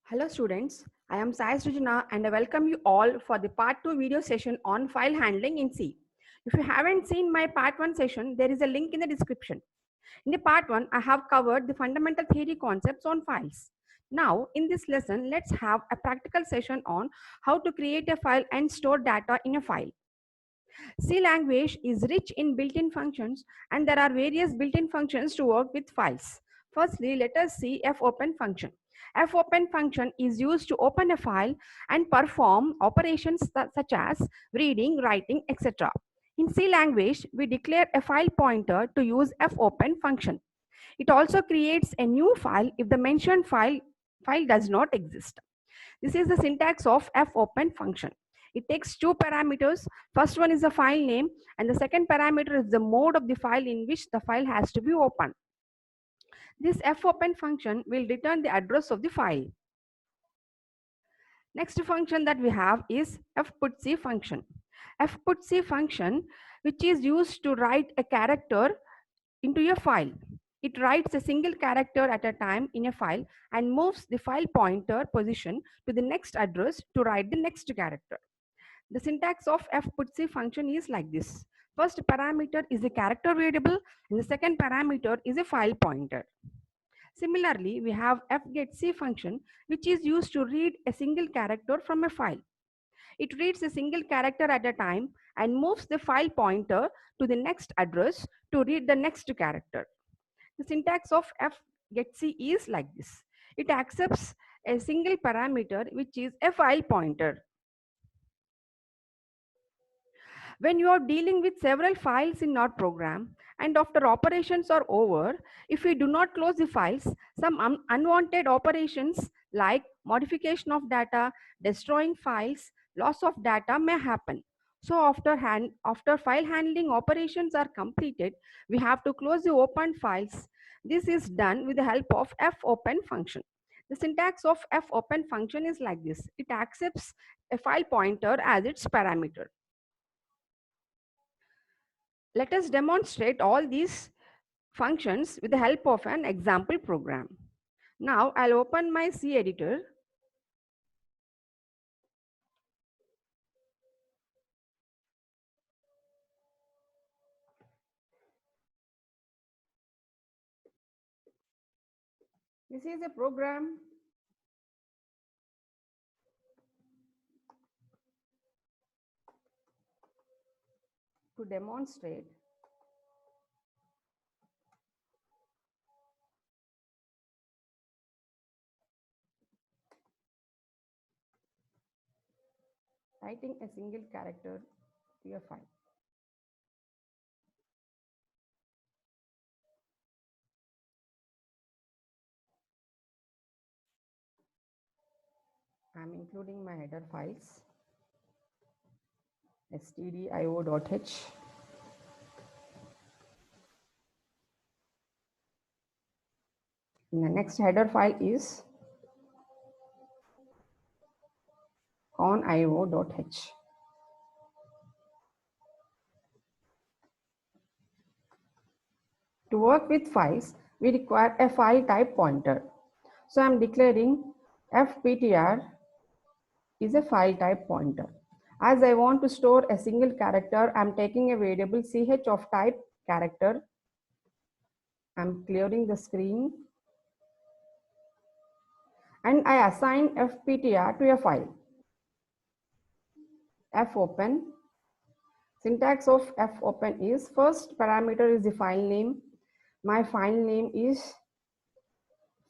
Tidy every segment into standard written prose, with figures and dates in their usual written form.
Hello students, I am Sai Sujana and I welcome you all for the part 2 video session on file handling in C. If you haven't seen my part 1 session, there is a link in the description. In the part 1, I have covered the fundamental theory concepts on files. Now, in this lesson, let's have a practical session on how to create a file and store data in a file. C language is rich in built-in functions and there are various built-in functions to work with files. Firstly, let us see fopen function. Fopen function is used to open a file and perform operations such as reading, writing, etc. In C language, we declare a file pointer to use fopen function. It also creates a new file if the mentioned file does not exist. This is the syntax of fopen function. It takes two parameters. First one is the file name and the second parameter is the mode of the file in which the file has to be opened. This fopen function will return the address of the file. Next function that we have is fputc function. Fputc function, which is used to write a character into a file. It writes a single character at a time in a file and moves the file pointer position to the next address to write the next character. The syntax of fputc function is like this. First parameter is a character variable and the second parameter is a file pointer. Similarly, we have fgetC function, which is used to read a single character from a file. It reads a single character at a time and moves the file pointer to the next address to read the next character. The syntax of fgetC is like this. It accepts a single parameter, which is a file pointer. When you are dealing with several files in our program and after operations are over, if we do not close the files, some unwanted operations like modification of data, destroying files, loss of data may happen. So after file handling operations are completed, we have to close the opened files. This is done with the help of fopen function. The syntax of fopen function is like this. It accepts a file pointer as its parameter. Let us demonstrate all these functions with the help of an example program. Now I'll open my C editor. This is a program to demonstrate writing a single character to a file. I'm including my header files stdio.h. The next header file is conio.h. To work with files, we require a file type pointer. So I'm declaring fptr is a file type pointer. As I want to store a single character, I'm taking a variable ch of type character. I'm clearing the screen and I assign fptr to a file. Fopen. Syntax of fopen is first parameter is the file name. My file name is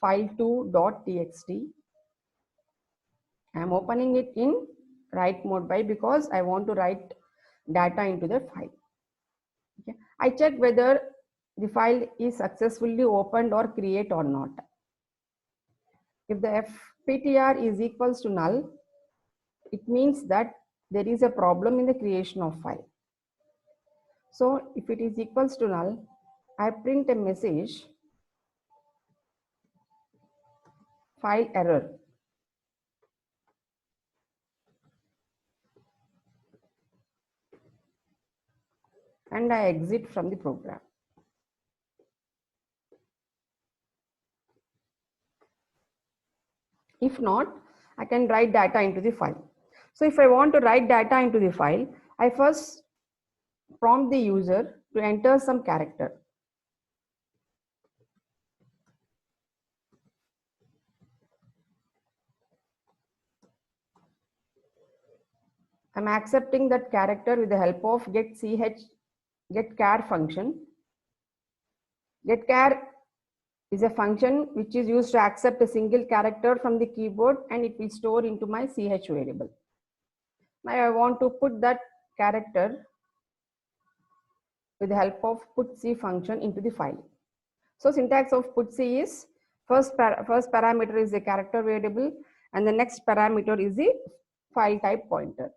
file2.txt. I'm opening it in write mode by because I want to write data into the file. Okay. I check whether the file is successfully opened or create or not. If the fptr is equals to null, it means that there is a problem in the creation of file. So if it is equals to null, I print a message file error. And I exit from the program. If not, I can write data into the file. So if I want to write data into the file, I first prompt the user to enter some character. I'm accepting that character with the help of getChar function. GetChar is a function which is used to accept a single character from the keyboard, and it will store into my ch variable. Now I want to put that character with the help of putc function into the file. So syntax of putc is first parameter is a character variable, and the next parameter is the file type pointer.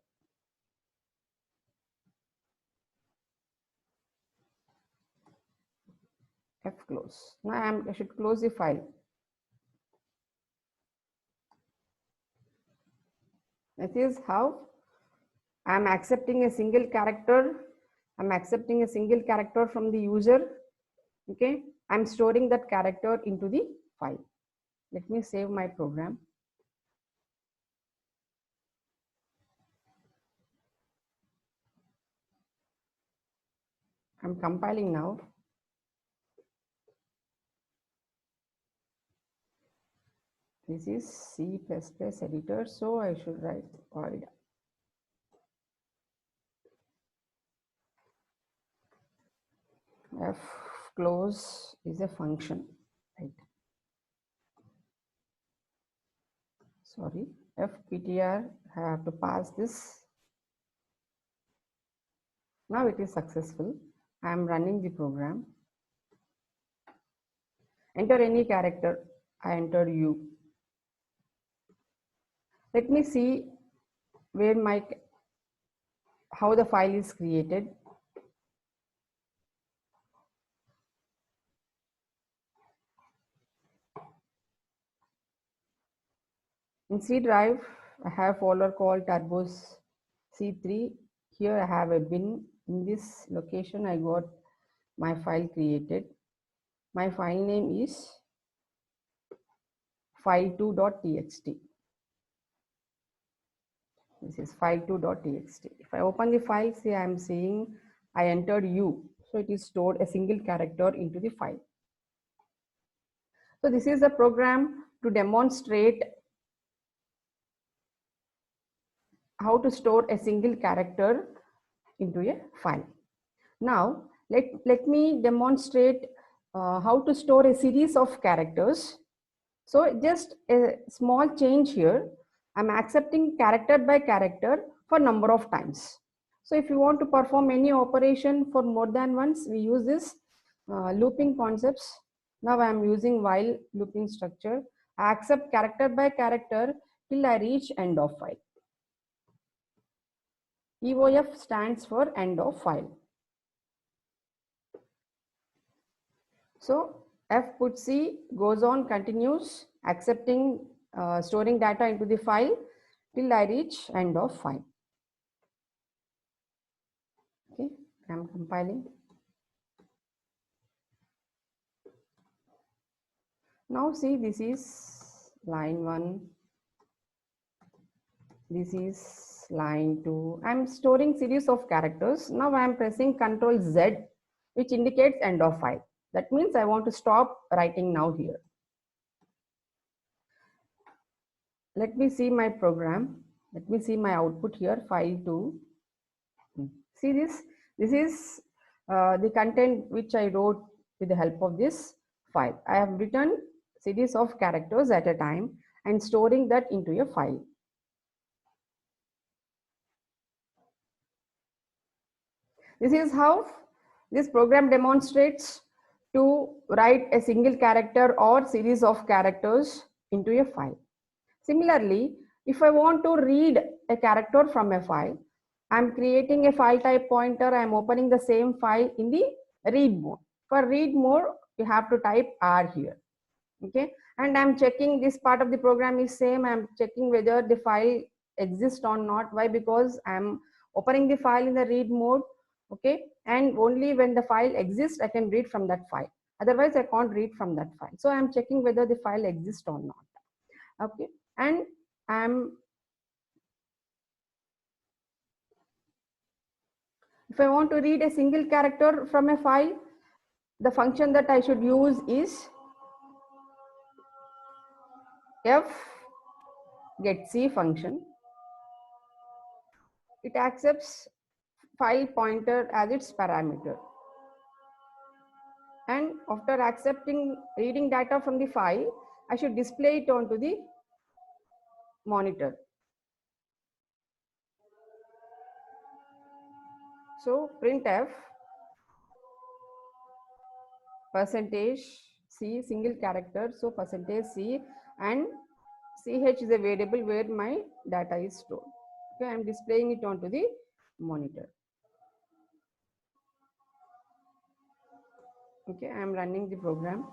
F close. Now I should close the file. This is how I'm accepting a single character. I'm accepting a single character from the user. Okay, I'm storing that character into the file. Let me save my program. I'm compiling now. This is C++ editor, so I should write void. F close is a function, right? Sorry, fptr, I have to pass this. Now it is successful. I am running the program. Enter any character. I entered U. Let me see where how the file is created. In C drive, I have a folder called turbos C3. Here I have a bin. In this location, I got my file created. My file name is file2.txt. This is file2.txt. If I open the file, see I am seeing I entered U. So it is stored a single character into the file. So this is a program to demonstrate how to store a single character into a file. Now, let me demonstrate how to store a series of characters. So just a small change here. I'm accepting character by character for number of times. So if you want to perform any operation for more than once, we use this looping concepts. Now I am using while looping structure. I accept character by character till I reach end of file. EOF stands for end of file. So fputc goes on, continues accepting, storing data into the file till I reach end of file. Okay, I'm compiling. Now see, this is line 1. This is line 2. I'm storing series of characters. Now I'm pressing Ctrl Z, which indicates end of file. That means I want to stop writing now here. Let me see my program. Let me see my output here, file 2. See this? This is the content which I wrote with the help of this file. I have written series of characters at a time and storing that into a file. This is how this program demonstrates to write a single character or series of characters into a file. Similarly, if I want to read a character from a file, I'm creating a file type pointer. I'm opening the same file in the read mode. For read mode, you have to type R here. Okay, and I'm checking this part of the program is same. I'm checking whether the file exists or not. Why? Because I'm opening the file in the read mode. Okay, and only when the file exists, I can read from that file. Otherwise, I can't read from that file. So I'm checking whether the file exists or not. Okay, and if I want to read a single character from a file, the function that I should use is f get c function. It accepts file pointer as its parameter, and after accepting reading data from the file, I should display it onto the monitor. So printf percentage c single character, so percentage c, and ch is a variable where my data is stored. Okay, I am displaying it onto the monitor. Okay, I am running the program.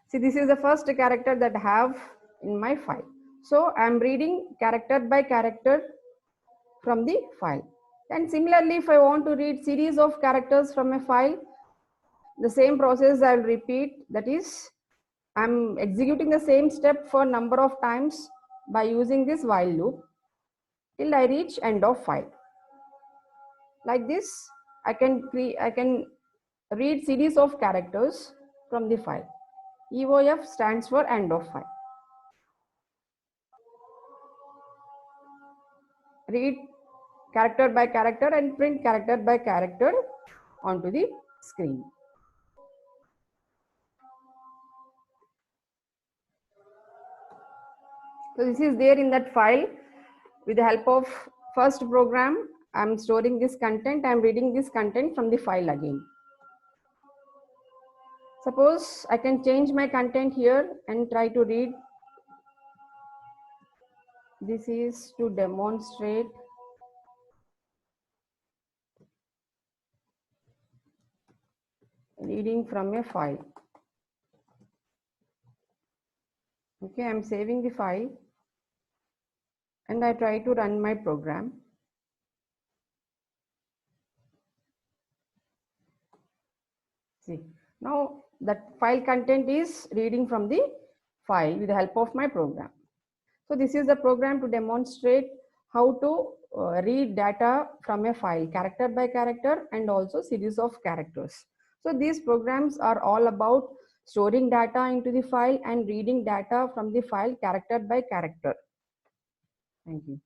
See, this is the first character that I have in my file. So I am reading character by character from the file. And similarly, if I want to read series of characters from a file, the same process I will repeat. That is, I am executing the same step for number of times by using this while loop till I reach end of file. Like this, I can read series of characters from the file. EOF stands for end of file. Read character by character and print character by character onto the screen. So this is there in that file. With the help of first program, I am storing this content. I am reading this content from the file again. Suppose I can change my content here and try to read. This is to demonstrate reading from a file. Okay, I am saving the file and I try to run my program. See, now that file content is reading from the file with the help of my program. So this is the program to demonstrate how to read data from a file, character by character, and also series of characters. So these programs are all about storing data into the file and reading data from the file character by character. Thank you.